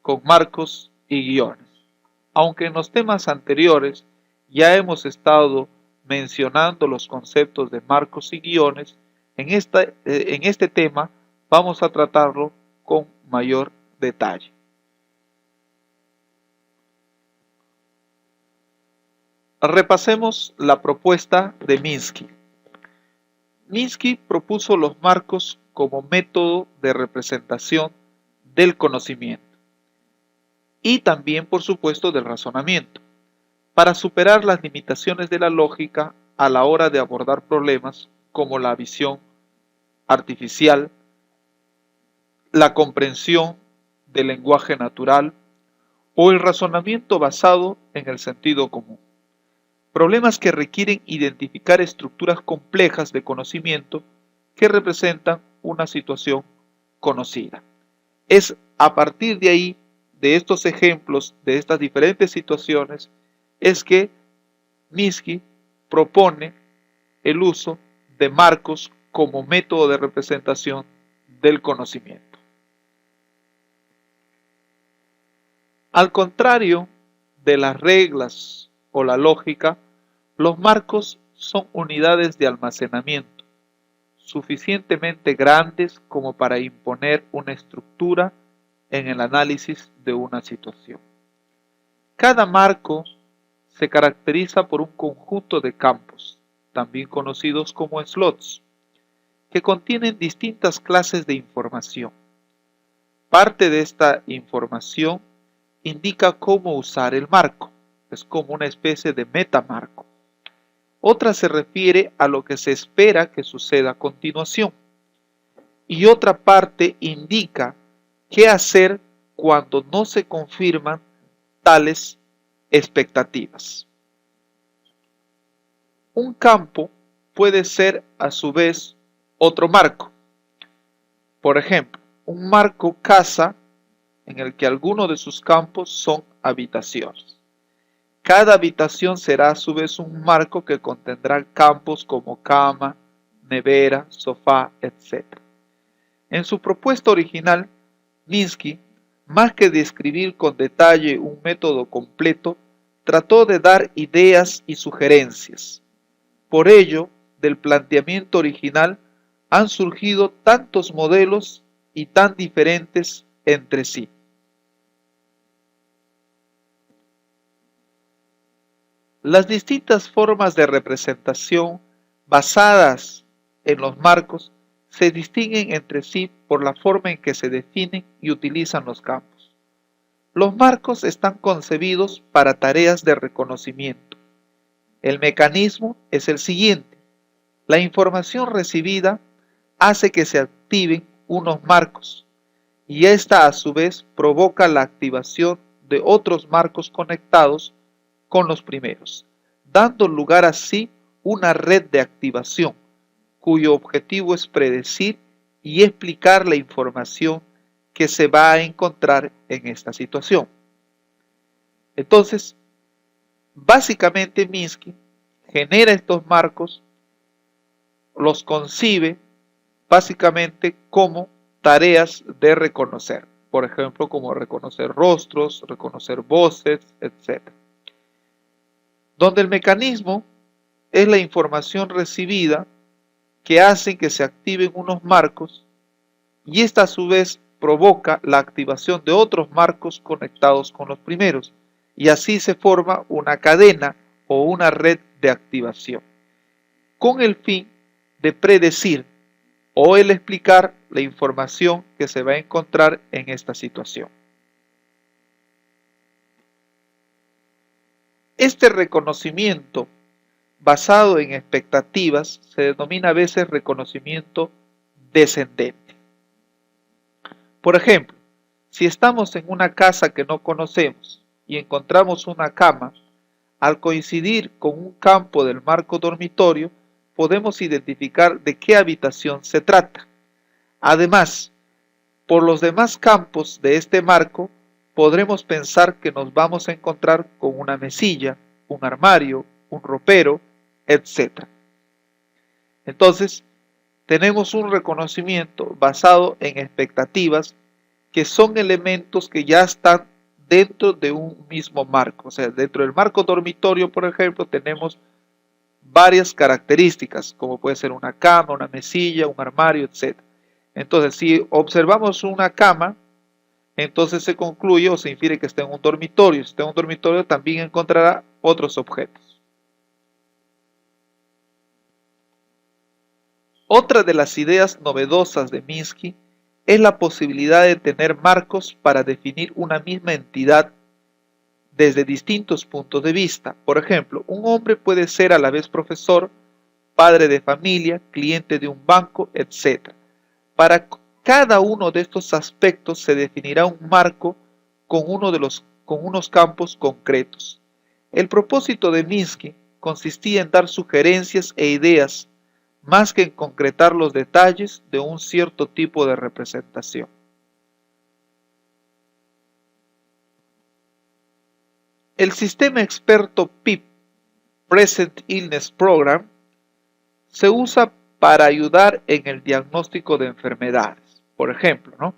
con marcos y guiones. Aunque en los temas anteriores ya hemos estado mencionando los conceptos de marcos y guiones, en este tema vamos a tratarlo con mayor detalle. Repasemos la propuesta de Minsky. Minsky propuso los marcos como método de representación del conocimiento y también, por supuesto, del razonamiento, para superar las limitaciones de la lógica a la hora de abordar problemas como la visión artificial, la comprensión del lenguaje natural o el razonamiento basado en el sentido común. Problemas que requieren identificar estructuras complejas de conocimiento que representan una situación conocida. Es a partir de ahí, de estos ejemplos, de estas diferentes situaciones, es que Minsky propone el uso de marcos como método de representación del conocimiento. Al contrario de las reglas o la lógica, los marcos son unidades de almacenamiento suficientemente grandes como para imponer una estructura en el análisis de una situación. Cada marco se caracteriza por un conjunto de campos, también conocidos como slots, que contienen distintas clases de información. Parte de esta información indica cómo usar el marco, es como una especie de metamarco. Otra se refiere a lo que se espera que suceda a continuación. Y otra parte indica qué hacer cuando no se confirman tales expectativas. Un campo puede ser a su vez otro marco. Por ejemplo, un marco casa en el que algunos de sus campos son habitaciones. Cada habitación será a su vez un marco que contendrá campos como cama, nevera, sofá, etc. En su propuesta original, Minsky, más que describir con detalle un método completo, trató de dar ideas y sugerencias. Por ello, del planteamiento original han surgido tantos modelos y tan diferentes entre sí. Las distintas formas de representación basadas en los marcos se distinguen entre sí por la forma en que se definen y utilizan los campos. Los marcos están concebidos para tareas de reconocimiento. El mecanismo es el siguiente. La información recibida hace que se activen unos marcos y esta a su vez provoca la activación de otros marcos conectados con los primeros, dando lugar así una red de activación, cuyo objetivo es predecir y explicar la información que se va a encontrar en esta situación. Entonces, básicamente Minsky genera estos marcos, los concibe básicamente como tareas de reconocer, por ejemplo, como reconocer rostros, reconocer voces, etc. Donde el mecanismo es la información recibida que hace que se activen unos marcos y esta a su vez provoca la activación de otros marcos conectados con los primeros y así se forma una cadena o una red de activación con el fin de predecir o el explicar la información que se va a encontrar en esta situación. Este reconocimiento basado en expectativas se denomina a veces reconocimiento descendente. Por ejemplo, si estamos en una casa que no conocemos y encontramos una cama, al coincidir con un campo del marco dormitorio, podemos identificar de qué habitación se trata. Además, por los demás campos de este marco, podremos pensar que nos vamos a encontrar con una mesilla, un armario, un ropero, etc. Entonces, tenemos un reconocimiento basado en expectativas que son elementos que ya están dentro de un mismo marco. O sea, dentro del marco dormitorio, por ejemplo, tenemos varias características, como puede ser una cama, una mesilla, un armario, etc. Entonces, si observamos una cama, entonces se concluye o se infiere que está en un dormitorio. Si está en un dormitorio, también encontrará otros objetos. Otra de las ideas novedosas de Minsky es la posibilidad de tener marcos para definir una misma entidad desde distintos puntos de vista. Por ejemplo, un hombre puede ser a la vez profesor, padre de familia, cliente de un banco, etc. Para cada uno de estos aspectos se definirá un marco con unos campos concretos. El propósito de Minsky consistía en dar sugerencias e ideas más que en concretar los detalles de un cierto tipo de representación. El sistema experto PIP, Present Illness Program, se usa para ayudar en el diagnóstico de enfermedades. Por ejemplo, ¿no?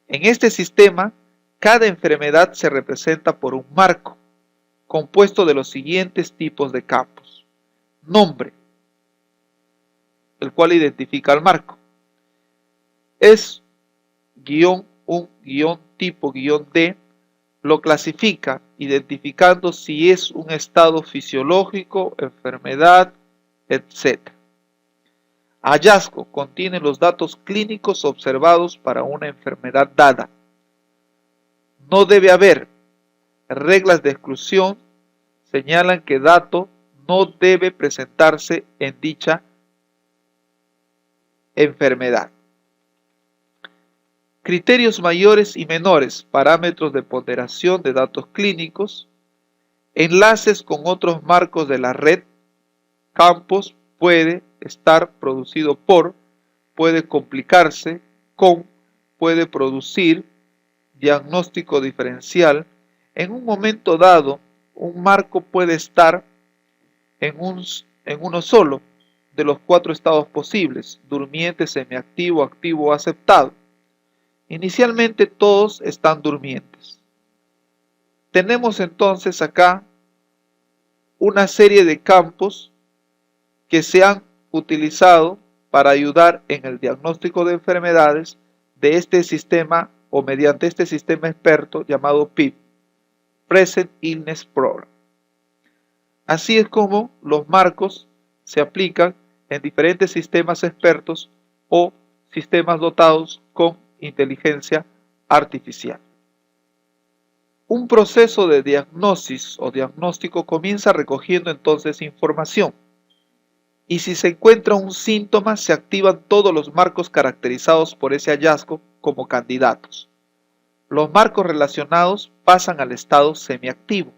En este sistema, cada enfermedad se representa por un marco, compuesto de los siguientes tipos de campos. Nombre, el cual identifica al marco. Es un tipo D, lo clasifica identificando si es un estado fisiológico, enfermedad, etc. Hallazgo contiene los datos clínicos observados para una enfermedad dada. No debe haber. Reglas de exclusión señalan que dato no debe presentarse en dicha enfermedad. Criterios mayores y menores, parámetros de ponderación de datos clínicos, enlaces con otros marcos de la red, campos puede estar producido por, puede complicarse con, puede producir, diagnóstico diferencial. En un momento dado, un marco puede estar en uno solo de los 4 estados posibles: durmiente, semiactivo, activo o aceptado. Inicialmente todos están durmientes. Tenemos entonces acá una serie de campos que se han utilizado para ayudar en el diagnóstico de enfermedades de este sistema o mediante este sistema experto llamado PIP, Present Illness Program. Así es como los marcos se aplican en diferentes sistemas expertos o sistemas dotados con inteligencia artificial. Un proceso de diagnosis o diagnóstico comienza recogiendo entonces información, y si se encuentra un síntoma se activan todos los marcos caracterizados por ese hallazgo como candidatos. Los marcos relacionados pasan al estado semiactivo.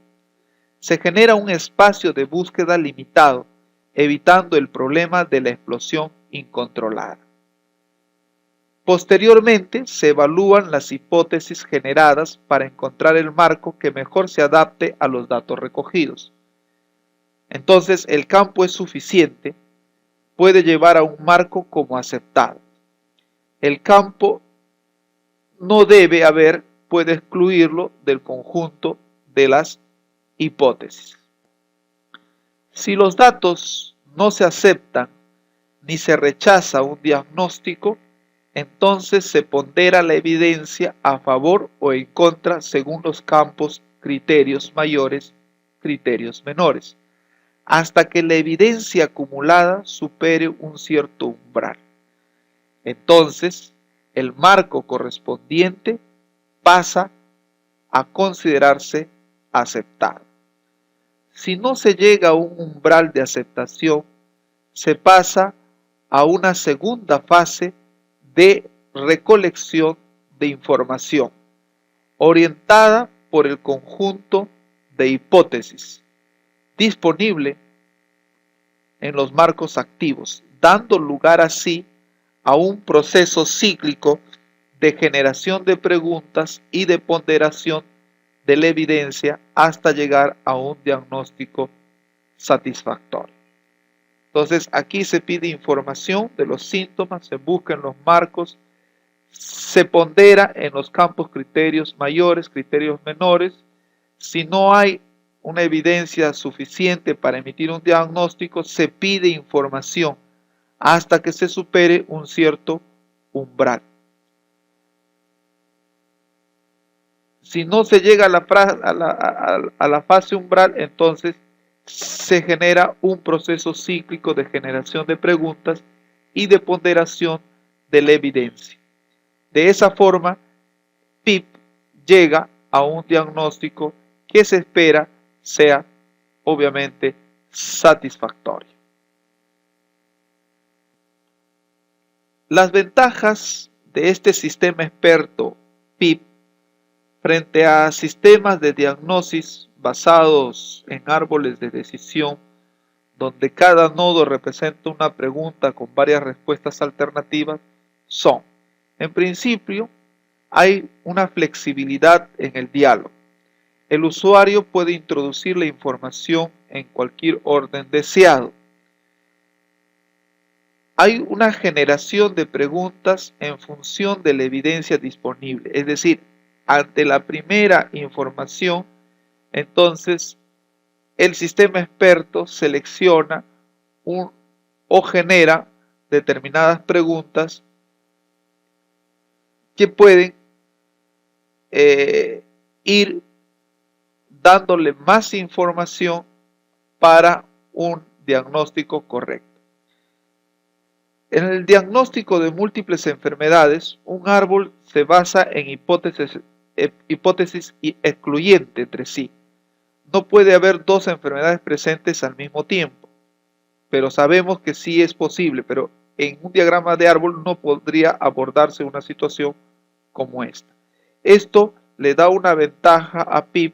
Se genera un espacio de búsqueda limitado, evitando el problema de la explosión incontrolada. Posteriormente, se evalúan las hipótesis generadas para encontrar el marco que mejor se adapte a los datos recogidos. Entonces, el campo es suficiente, puede llevar a un marco como aceptado. El campo no debe haber, puede excluirlo del conjunto de las hipótesis. Si los datos no se aceptan ni se rechaza un diagnóstico, entonces se pondera la evidencia a favor o en contra según los campos, criterios mayores, criterios menores, hasta que la evidencia acumulada supere un cierto umbral. Entonces, el marco correspondiente pasa a considerarse aceptado. Si no se llega a un umbral de aceptación, se pasa a una segunda fase de recolección de información, orientada por el conjunto de hipótesis disponible en los marcos activos, dando lugar así a un proceso cíclico de generación de preguntas y de ponderación de la evidencia hasta llegar a un diagnóstico satisfactorio. Entonces aquí se pide información de los síntomas, se buscan los marcos, se pondera en los campos criterios mayores, criterios menores. Si no hay una evidencia suficiente para emitir un diagnóstico, se pide información hasta que se supere un cierto umbral. Si no se llega a la fase umbral, entonces se genera un proceso cíclico de generación de preguntas y de ponderación de la evidencia. De esa forma, PIP llega a un diagnóstico que se espera sea obviamente satisfactorio. Las ventajas de este sistema experto PIP frente a sistemas de diagnosis basados en árboles de decisión, donde cada nodo representa una pregunta con varias respuestas alternativas, son, en principio, hay una flexibilidad en el diálogo. El usuario puede introducir la información en cualquier orden deseado. Hay una generación de preguntas en función de la evidencia disponible, es decir, ante la primera información, entonces el sistema experto selecciona o genera determinadas preguntas que pueden ir dándole más información para un diagnóstico correcto. En el diagnóstico de múltiples enfermedades, un árbol se basa en hipótesis excluyentes entre sí. No puede haber dos enfermedades presentes al mismo tiempo, pero sabemos que sí es posible, pero en un diagrama de árbol no podría abordarse una situación como esta. Esto le da una ventaja a PIP,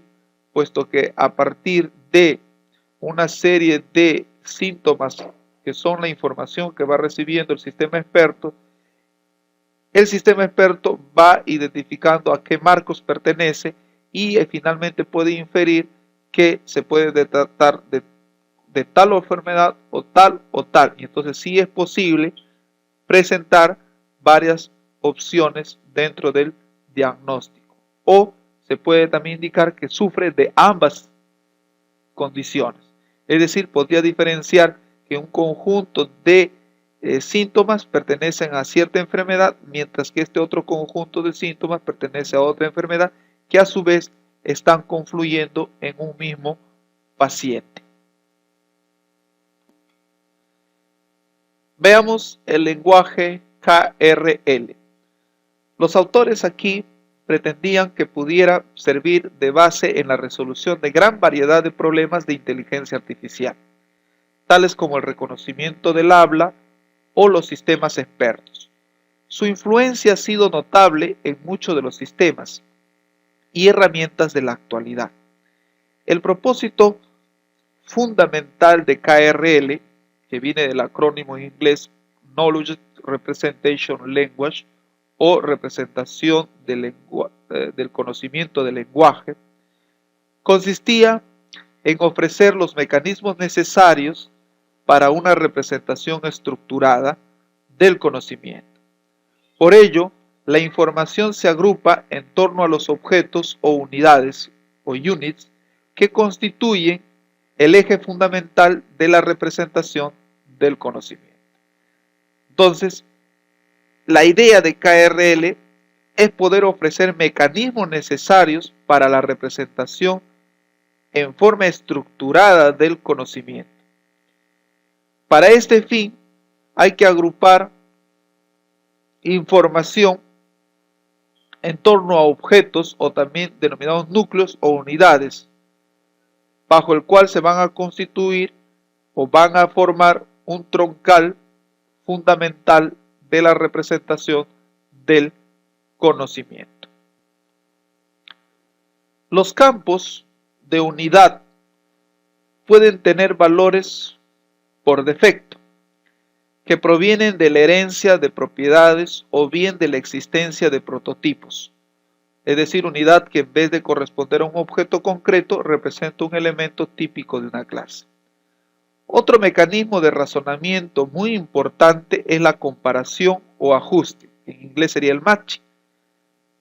puesto que a partir de una serie de síntomas que son la información que va recibiendo el sistema experto va identificando a qué marcos pertenece y finalmente puede inferir que se puede tratar de tal enfermedad o tal o tal. Y entonces sí es posible presentar varias opciones dentro del diagnóstico. O se puede también indicar que sufre de ambas condiciones. Es decir, podría diferenciar que un conjunto de síntomas pertenecen a cierta enfermedad, mientras que este otro conjunto de síntomas pertenece a otra enfermedad, que a su vez están confluyendo en un mismo paciente. Veamos el lenguaje KRL. Los autores aquí pretendían que pudiera servir de base en la resolución de gran variedad de problemas de inteligencia artificial, tales como el reconocimiento del habla o los sistemas expertos. Su influencia ha sido notable en muchos de los sistemas y herramientas de la actualidad. El propósito fundamental de KRL, que viene del acrónimo en inglés Knowledge Representation Language, o representación del conocimiento del lenguaje, consistía en ofrecer los mecanismos necesarios para una representación estructurada del conocimiento. Por ello, la información se agrupa en torno a los objetos o unidades o units que constituyen el eje fundamental de la representación del conocimiento. Entonces, la idea de KRL es poder ofrecer mecanismos necesarios para la representación en forma estructurada del conocimiento. Para este fin, hay que agrupar información en torno a objetos o también denominados núcleos o unidades, bajo el cual se van a constituir o van a formar un troncal fundamental de la representación del conocimiento. Los campos de unidad pueden tener valores por defecto, que provienen de la herencia de propiedades o bien de la existencia de prototipos, es decir, unidad que en vez de corresponder a un objeto concreto representa un elemento típico de una clase. Otro mecanismo de razonamiento muy importante es la comparación o ajuste, que en inglés sería el matching,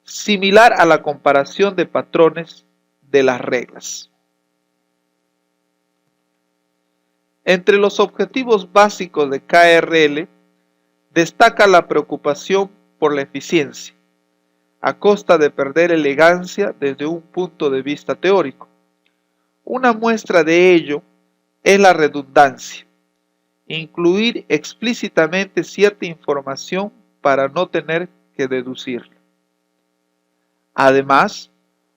similar a la comparación de patrones de las reglas. Entre los objetivos básicos de KRL destaca la preocupación por la eficiencia, a costa de perder elegancia desde un punto de vista teórico. Una muestra de ello es la redundancia, incluir explícitamente cierta información para no tener que deducirla. Además,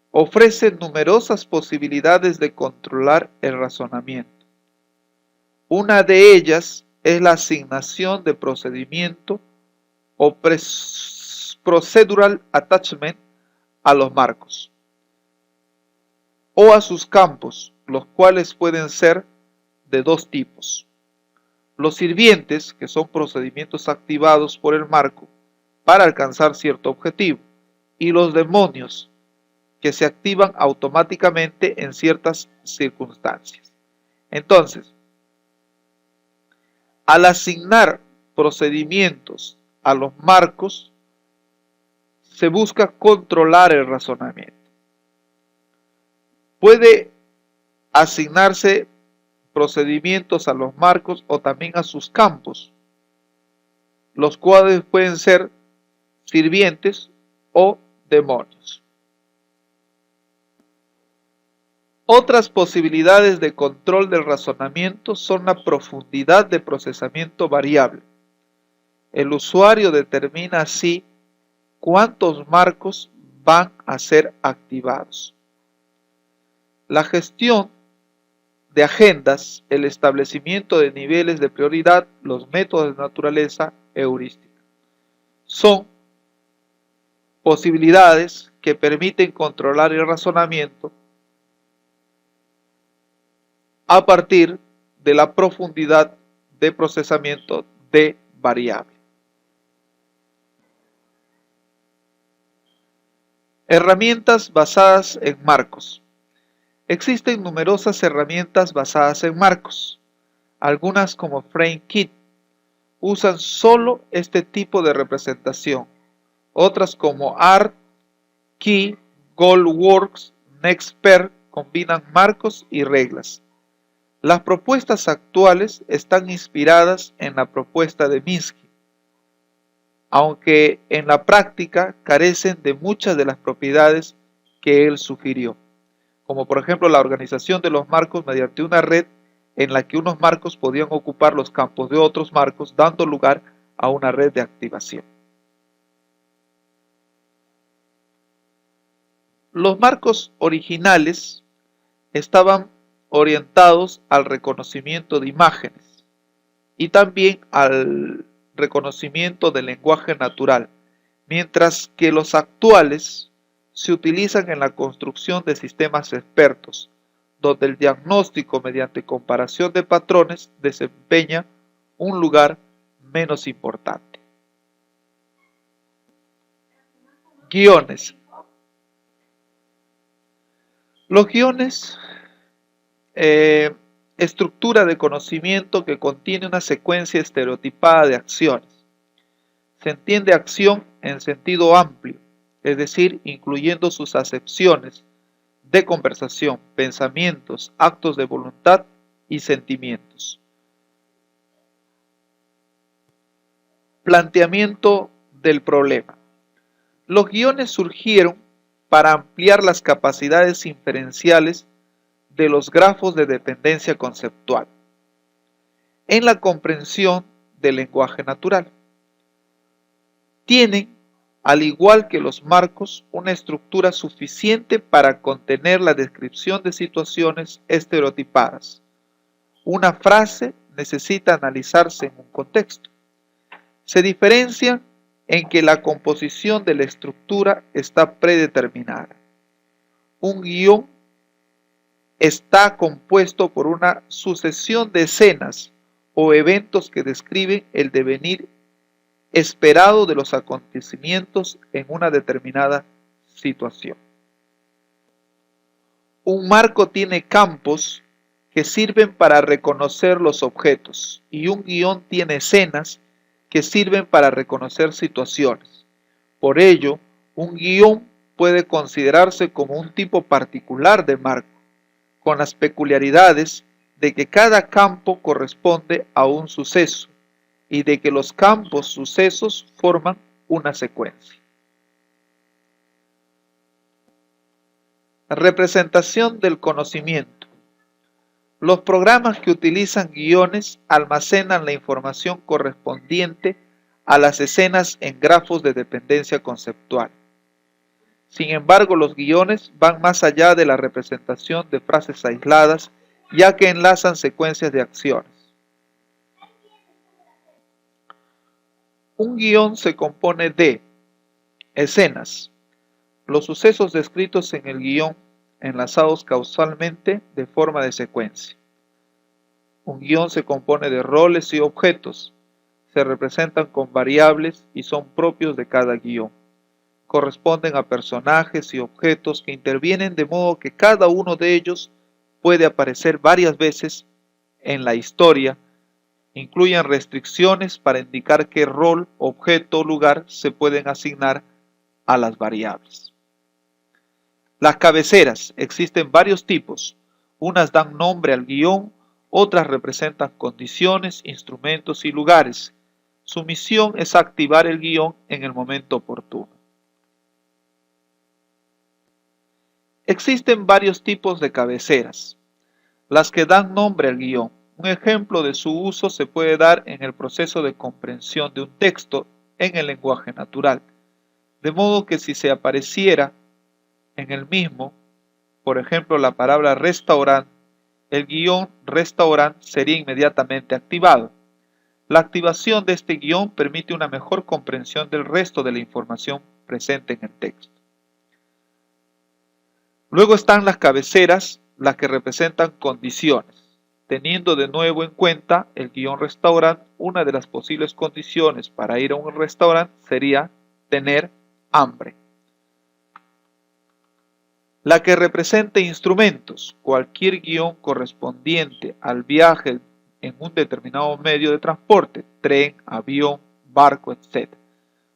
ofrece numerosas posibilidades de controlar el razonamiento. Una de ellas es la asignación de procedimiento o procedural attachment a los marcos o a sus campos, los cuales pueden ser de dos tipos. Los sirvientes, que son procedimientos activados por el marco para alcanzar cierto objetivo, y los demonios, que se activan automáticamente en ciertas circunstancias. Entonces, al asignar procedimientos a los marcos, se busca controlar el razonamiento. Puede asignarse procedimientos a los marcos o también a sus campos, los cuales pueden ser sirvientes o demonios. Otras posibilidades de control del razonamiento son la profundidad de procesamiento variable. El usuario determina así cuántos marcos van a ser activados. La gestión de agendas, el establecimiento de niveles de prioridad, los métodos de naturaleza heurística. Son posibilidades que permiten controlar el razonamiento a partir de la profundidad de procesamiento de variable. Herramientas basadas en marcos. Existen numerosas herramientas basadas en marcos. Algunas, como FrameKit, usan solo este tipo de representación. Otras, como Art, Key, Goldworks, Nextpair, combinan marcos y reglas. Las propuestas actuales están inspiradas en la propuesta de Minsky, aunque en la práctica carecen de muchas de las propiedades que él sugirió, como por ejemplo la organización de los marcos mediante una red en la que unos marcos podían ocupar los campos de otros marcos, dando lugar a una red de activación. Los marcos originales estaban orientados al reconocimiento de imágenes y también al reconocimiento del lenguaje natural, mientras que los actuales se utilizan en la construcción de sistemas expertos, donde el diagnóstico mediante comparación de patrones desempeña un lugar menos importante. Guiones. Los guiones, estructura de conocimiento que contiene una secuencia estereotipada de acciones. Se entiende acción en sentido amplio, es decir, incluyendo sus acepciones de conversación, pensamientos, actos de voluntad y sentimientos. Planteamiento del problema. Los guiones surgieron para ampliar las capacidades inferenciales de los grafos de dependencia conceptual en la comprensión del lenguaje natural. Tienen, al igual que los marcos, una estructura suficiente para contener la descripción de situaciones estereotipadas. Una frase necesita analizarse en un contexto. Se diferencian en que la composición de la estructura está predeterminada. Un guión está compuesto por una sucesión de escenas o eventos que describen el devenir esperado de los acontecimientos en una determinada situación. Un marco tiene campos que sirven para reconocer los objetos y un guión tiene escenas que sirven para reconocer situaciones. Por ello, un guión puede considerarse como un tipo particular de marco, con las peculiaridades de que cada campo corresponde a un suceso y de que los campos sucesos forman una secuencia. Representación del conocimiento. Los programas que utilizan guiones almacenan la información correspondiente a las escenas en grafos de dependencia conceptual. Sin embargo, los guiones van más allá de la representación de frases aisladas, ya que enlazan secuencias de acciones. Un guión se compone de escenas, los sucesos descritos en el guión enlazados causalmente de forma de secuencia. Un guión se compone de roles y objetos, se representan con variables y son propios de cada guión. Corresponden a personajes y objetos que intervienen de modo que cada uno de ellos puede aparecer varias veces en la historia. Incluyen restricciones para indicar qué rol, objeto o lugar se pueden asignar a las variables. Las cabeceras existen varios tipos. Unas dan nombre al guión, otras representan condiciones, instrumentos y lugares. Su misión es activar el guión en el momento oportuno. Existen varios tipos de cabeceras, las que dan nombre al guión. Un ejemplo de su uso se puede dar en el proceso de comprensión de un texto en el lenguaje natural, de modo que si se apareciera en el mismo, por ejemplo, la palabra restaurant, el guión restaurant sería inmediatamente activado. La activación de este guión permite una mejor comprensión del resto de la información presente en el texto. Luego están las cabeceras, las que representan condiciones. Teniendo de nuevo en cuenta el guión restaurant, una de las posibles condiciones para ir a un restaurante sería tener hambre. La que representa instrumentos, cualquier guión correspondiente al viaje en un determinado medio de transporte, tren, avión, barco, etc.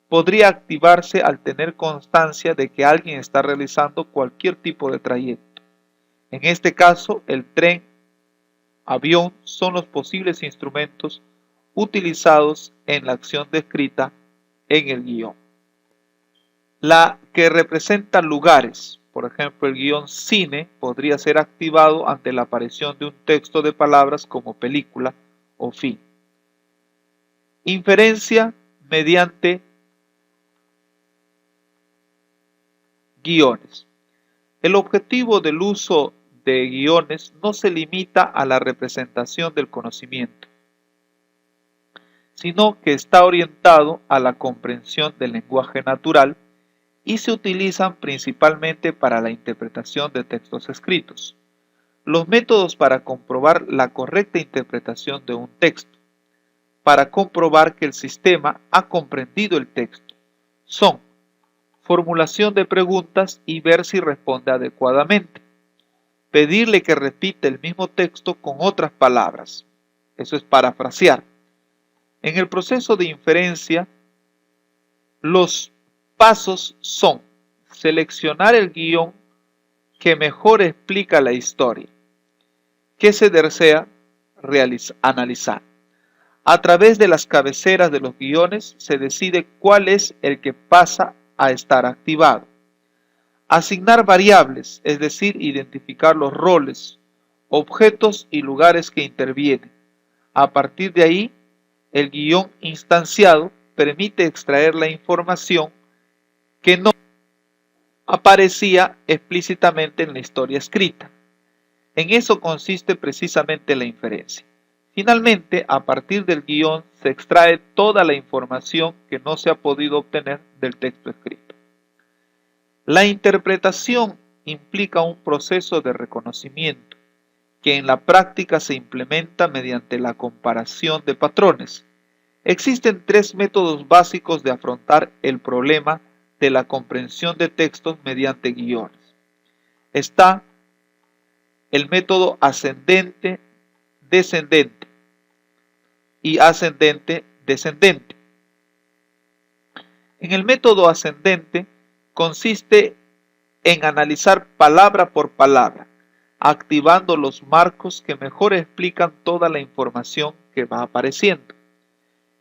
Podría activarse al tener constancia de que alguien está realizando cualquier tipo de trayecto. En este caso, el tren, avión son los posibles instrumentos utilizados en la acción descrita en el guión. La que representa lugares, por ejemplo, el guión cine podría ser activado ante la aparición de un texto de palabras como película o film. Inferencia mediante guiones. El objetivo del uso de guiones no se limita a la representación del conocimiento, sino que está orientado a la comprensión del lenguaje natural y se utilizan principalmente para la interpretación de textos escritos. Los métodos para comprobar la correcta interpretación de un texto, para comprobar que el sistema ha comprendido el texto, son formulación de preguntas y ver si responde adecuadamente. Pedirle que repita el mismo texto con otras palabras. Eso es parafrasear. En el proceso de inferencia, los pasos son seleccionar el guión que mejor explica la historia que se desea analizar. A través de las cabeceras de los guiones se decide cuál es el que pasa a estar activado. Asignar variables, es decir, identificar los roles, objetos y lugares que intervienen. A partir de ahí, el guión instanciado permite extraer la información que no aparecía explícitamente en la historia escrita. En eso consiste precisamente la inferencia. Finalmente, a partir del guión se extrae toda la información que no se ha podido obtener del texto escrito. La interpretación implica un proceso de reconocimiento que en la práctica se implementa mediante la comparación de patrones. Existen tres métodos básicos de afrontar el problema de la comprensión de textos mediante guiones. Está el método ascendente-descendente y ascendente-descendente. En el método ascendente consiste en analizar palabra por palabra, activando los marcos que mejor explican toda la información que va apareciendo.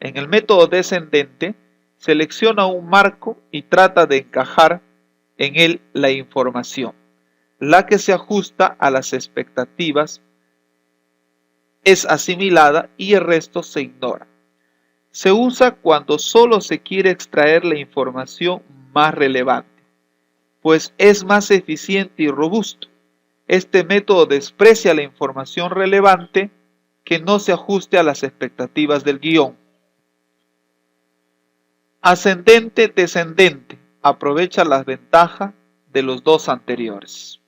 En el método descendente, selecciona un marco y trata de encajar en él la información. La que se ajusta a las expectativas es asimilada y el resto se ignora. Se usa cuando solo se quiere extraer la información más relevante, pues es más eficiente y robusto. Este método desprecia la información relevante que no se ajuste a las expectativas del guión. Ascendente-descendente aprovecha las ventajas de los dos anteriores.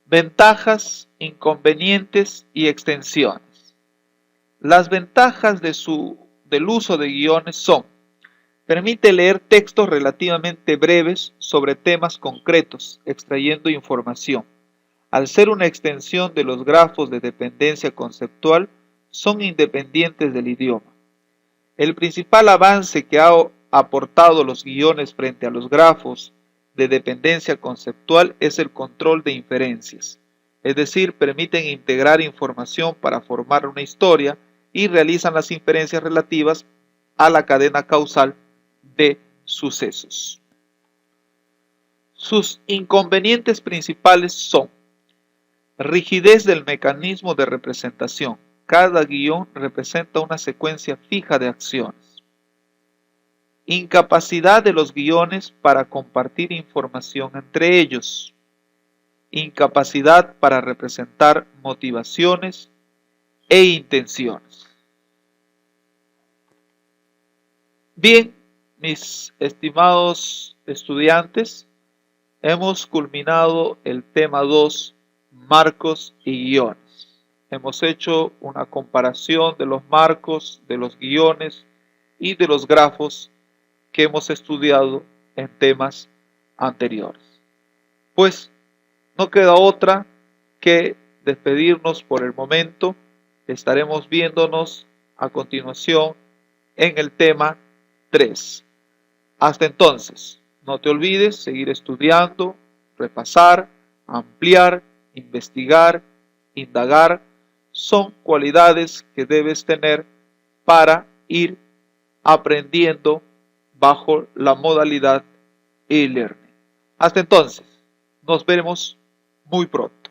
Ventajas, inconvenientes y extensiones. Las ventajas del uso de guiones son: permite leer textos relativamente breves sobre temas concretos, extrayendo información. Al ser una extensión de los grafos de dependencia conceptual, son independientes del idioma. El principal avance que ha aportado los guiones frente a los grafos de dependencia conceptual es el control de inferencias, es decir, permiten integrar información para formar una historia y realizan las inferencias relativas a la cadena causal de sucesos. Sus inconvenientes principales son: rigidez del mecanismo de representación. Cada guión representa una secuencia fija de acciones. Incapacidad de los guiones para compartir información entre ellos. Incapacidad para representar motivaciones e intenciones. Bien, mis estimados estudiantes, hemos culminado el tema 2, marcos y guiones. Hemos hecho una comparación de los marcos, de los guiones y de los grafos que hemos estudiado en temas anteriores. Pues no queda otra que despedirnos por el momento. Estaremos viéndonos a continuación en el tema 3. Hasta entonces, no te olvides seguir estudiando, repasar, ampliar, investigar, indagar. Son cualidades que debes tener para ir aprendiendo bajo la modalidad e-learning. Hasta entonces, nos veremos muy pronto.